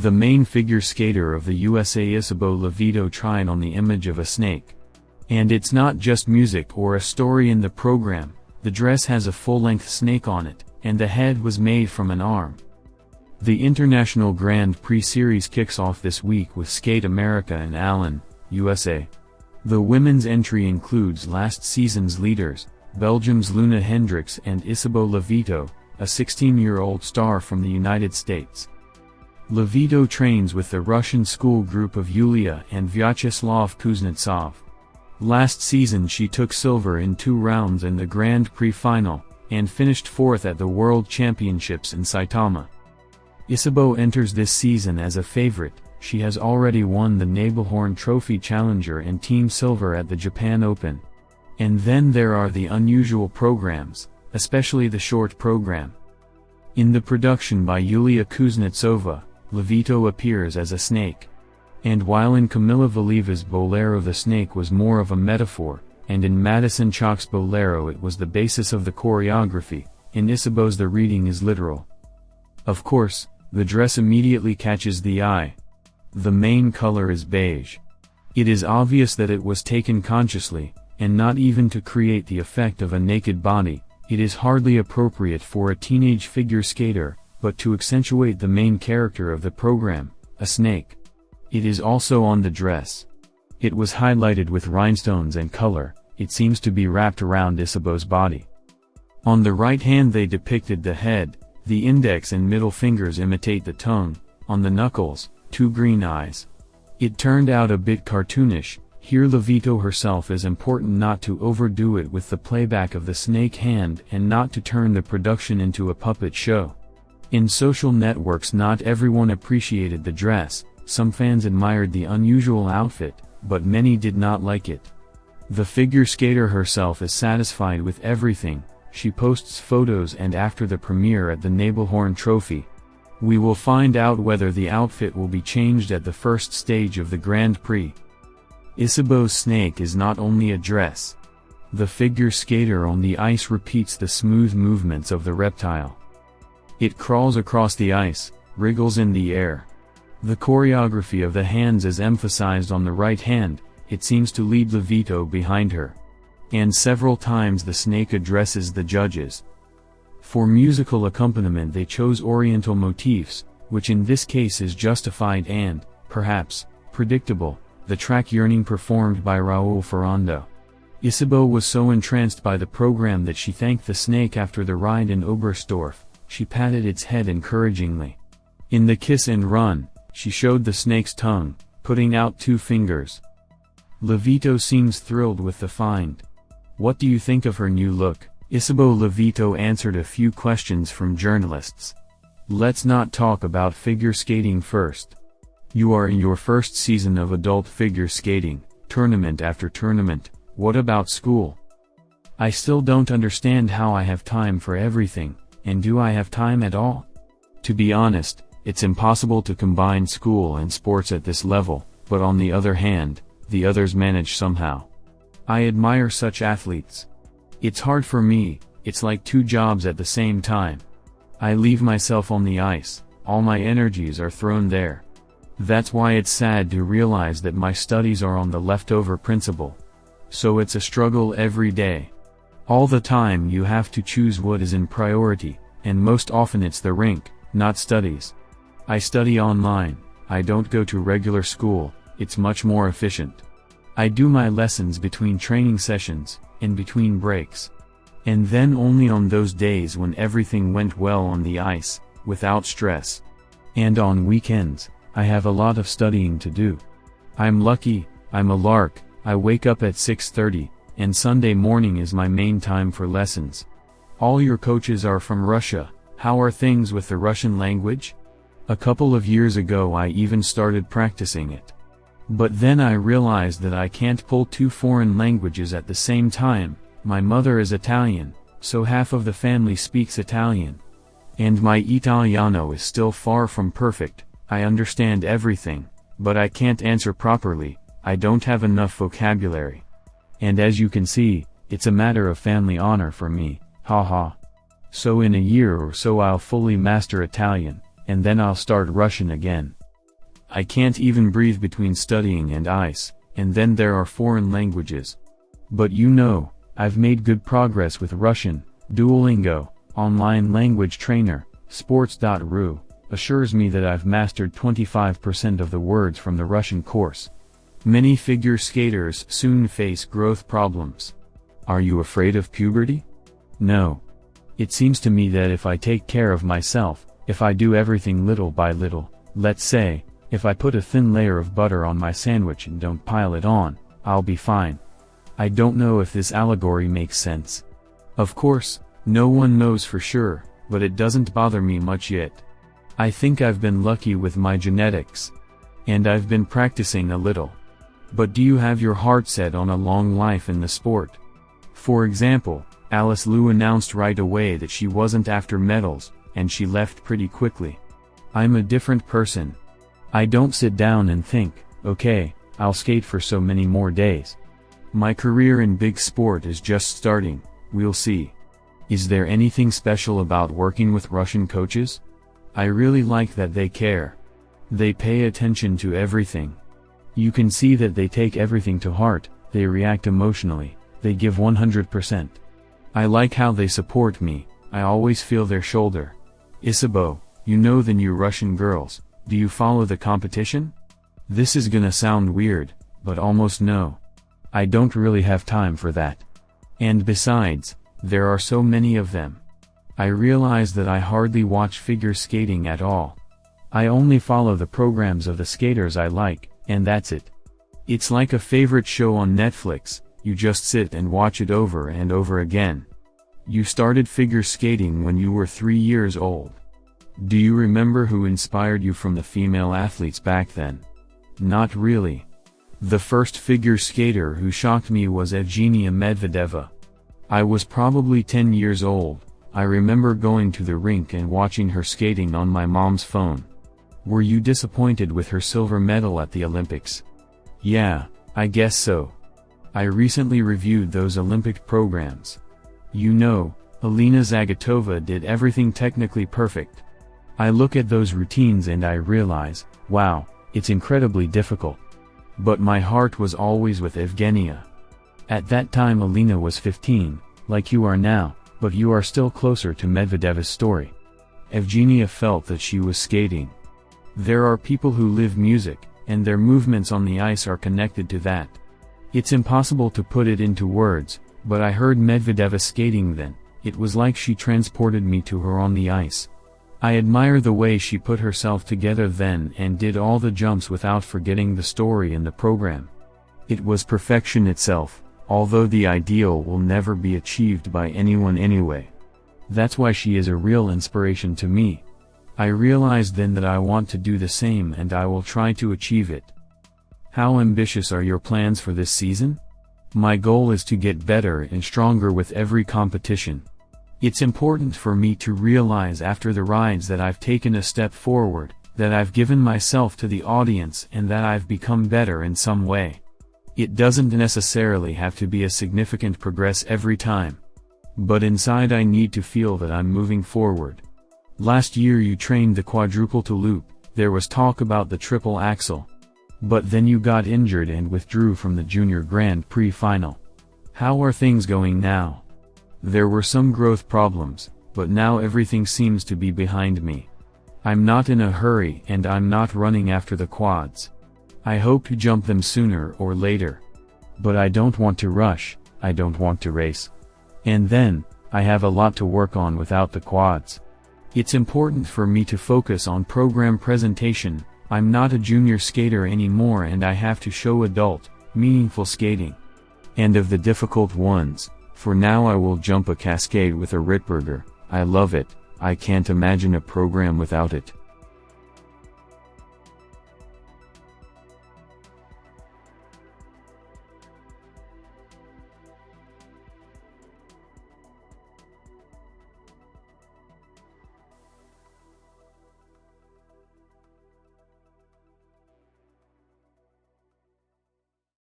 The main figure skater of the USA Isabeau Levito tried on the image of a snake. And it's not just music or a story in the program, the dress has a full-length snake on it, and the head was made from an arm. The International Grand Prix Series kicks off this week with Skate America in Allen, USA. The women's entry includes last season's leaders, Belgium's Luna Hendricks and Isabeau Levito, a 16-year-old star from the United States. Levito trains with the Russian school group of Yulia and Vyacheslav Kuznetsov. Last season she took silver in 2 rounds in the Grand Prix final, and finished 4th at the World Championships in Saitama. Isabeau enters this season as a favorite. She has already won the Nebelhorn Trophy Challenger and Team Silver at the Japan Open. And then there are the unusual programs, especially the short program. In the production by Yulia Kuznetsova, Levito appears as a snake. And while in Camila Valieva's Bolero the snake was more of a metaphor, and in Madison Chalk's Bolero it was the basis of the choreography, in Isabeau's the reading is literal. Of course, the dress immediately catches the eye. The main color is beige. It is obvious that it was taken consciously, and not even to create the effect of a naked body. It is hardly appropriate for a teenage figure skater, but to accentuate the main character of the program, a snake. It is also on the dress. It was highlighted with rhinestones and color. It seems to be wrapped around Isabeau's body. On the right hand they depicted the head, the index and middle fingers imitate the tongue, on the knuckles, 2 green eyes. It turned out a bit cartoonish. Here Levito herself is important not to overdo it with the playback of the snake hand and not to turn the production into a puppet show. In social networks not everyone appreciated the dress. Some fans admired the unusual outfit, but many did not like it. The figure skater herself is satisfied with everything. She posts photos and after the premiere at the Nebelhorn Trophy. We will find out whether the outfit will be changed at the first stage of the Grand Prix. Isabeau's snake is not only a dress. The figure skater on the ice repeats the smooth movements of the reptile. It crawls across the ice, wriggles in the air. The choreography of the hands is emphasized on the right hand. It seems to lead Levito behind her. And several times the snake addresses the judges. For musical accompaniment they chose oriental motifs, which in this case is justified and, perhaps, predictable, the track Yearning performed by Raul Ferrando. Isabeau was so entranced by the program that she thanked the snake after the ride in Oberstdorf. She patted its head encouragingly. In the Kiss and Run, she showed the snake's tongue, putting out 2 fingers. Levito seems thrilled with the find. What do you think of her new look? Isabeau Levito answered a few questions from journalists. Let's not talk about figure skating first. You are in your first season of adult figure skating, tournament after tournament. What about school? I still don't understand how I have time for everything, and do I have time at all? To be honest, it's impossible to combine school and sports at this level, but on the other hand, the others manage somehow. I admire such athletes. It's hard for me, it's like 2 jobs at the same time. I leave myself on the ice, all my energies are thrown there. That's why it's sad to realize that my studies are on the leftover principle. So it's a struggle every day. All the time you have to choose what is in priority, and most often it's the rink, not studies. I study online, I don't go to regular school, it's much more efficient. I do my lessons between training sessions, in between breaks. And then only on those days when everything went well on the ice, without stress. And on weekends, I have a lot of studying to do. I'm lucky, I'm a lark, I wake up at 6:30, and Sunday morning is my main time for lessons. All your coaches are from Russia. How are things with the Russian language? A couple of years ago I even started practicing it. But then I realized that I can't pull 2 foreign languages at the same time. My mother is Italian, so half of the family speaks Italian. And my Italiano is still far from perfect. I understand everything, but I can't answer properly. I don't have enough vocabulary. And as you can see, it's a matter of family honor for me, haha. So in a year or so I'll fully master Italian, and then I'll start Russian again. I can't even breathe between studying and ice, and then there are foreign languages. But you know, I've made good progress with Russian. Duolingo, online language trainer, sports.ru, assures me that I've mastered 25% of the words from the Russian course. Many figure skaters soon face growth problems. Are you afraid of puberty? No. It seems to me that if I take care of myself, if I do everything little by little, let's say, if I put a thin layer of butter on my sandwich and don't pile it on, I'll be fine. I don't know if this allegory makes sense. Of course, no one knows for sure, but it doesn't bother me much yet. I think I've been lucky with my genetics. And I've been practicing a little. But do you have your heart set on a long life in the sport? For example, Alice Liu announced right away that she wasn't after medals, and she left pretty quickly. I'm a different person. I don't sit down and think, okay, I'll skate for so many more days. My career in big sport is just starting, we'll see. Is there anything special about working with Russian coaches? I really like that they care. They pay attention to everything. You can see that they take everything to heart, they react emotionally, they give 100%. I like how they support me, I always feel their shoulder. Isabeau, you know the new Russian girls, do you follow the competition? This is gonna sound weird, but almost no. I don't really have time for that. And besides, there are so many of them. I realize that I hardly watch figure skating at all. I only follow the programs of the skaters I like, and that's it. It's like a favorite show on Netflix, you just sit and watch it over and over again. You started figure skating when you were 3 years old. Do you remember who inspired you from the female athletes back then? Not really. The first figure skater who shocked me was Evgenia Medvedeva. I was probably 10 years old. I remember going to the rink and watching her skating on my mom's phone. Were you disappointed with her silver medal at the Olympics? Yeah, I guess so. I recently reviewed those Olympic programs. You know, Alina Zagitova did everything technically perfect. I look at those routines and I realize, wow, it's incredibly difficult. But my heart was always with Evgenia. At that time Alina was 15, like you are now, but you are still closer to Medvedeva's story. Evgenia felt that she was skating. There are people who live music, and their movements on the ice are connected to that. It's impossible to put it into words, but I heard Medvedeva skating then, it was like she transported me to her on the ice. I admire the way she put herself together then and did all the jumps without forgetting the story in the program. It was perfection itself, although the ideal will never be achieved by anyone anyway. That's why she is a real inspiration to me. I realized then that I want to do the same and I will try to achieve it. How ambitious are your plans for this season? My goal is to get better and stronger with every competition. It's important for me to realize after the rides that I've taken a step forward, that I've given myself to the audience and that I've become better in some way. It doesn't necessarily have to be a significant progress every time. But inside I need to feel that I'm moving forward. Last year you trained the quadruple to loop, there was talk about the triple axel. But then you got injured and withdrew from the Junior Grand Prix final. How are things going now? There were some growth problems, but now everything seems to be behind me. I'm not in a hurry and I'm not running after the quads. I hope to jump them sooner or later. But I don't want to rush, I don't want to race. And then, I have a lot to work on without the quads. It's important for me to focus on program presentation. I'm not a junior skater anymore and I have to show adult, meaningful skating. And of the difficult ones, for now I will jump a cascade with a Rittberger. I love it, I can't imagine a program without it.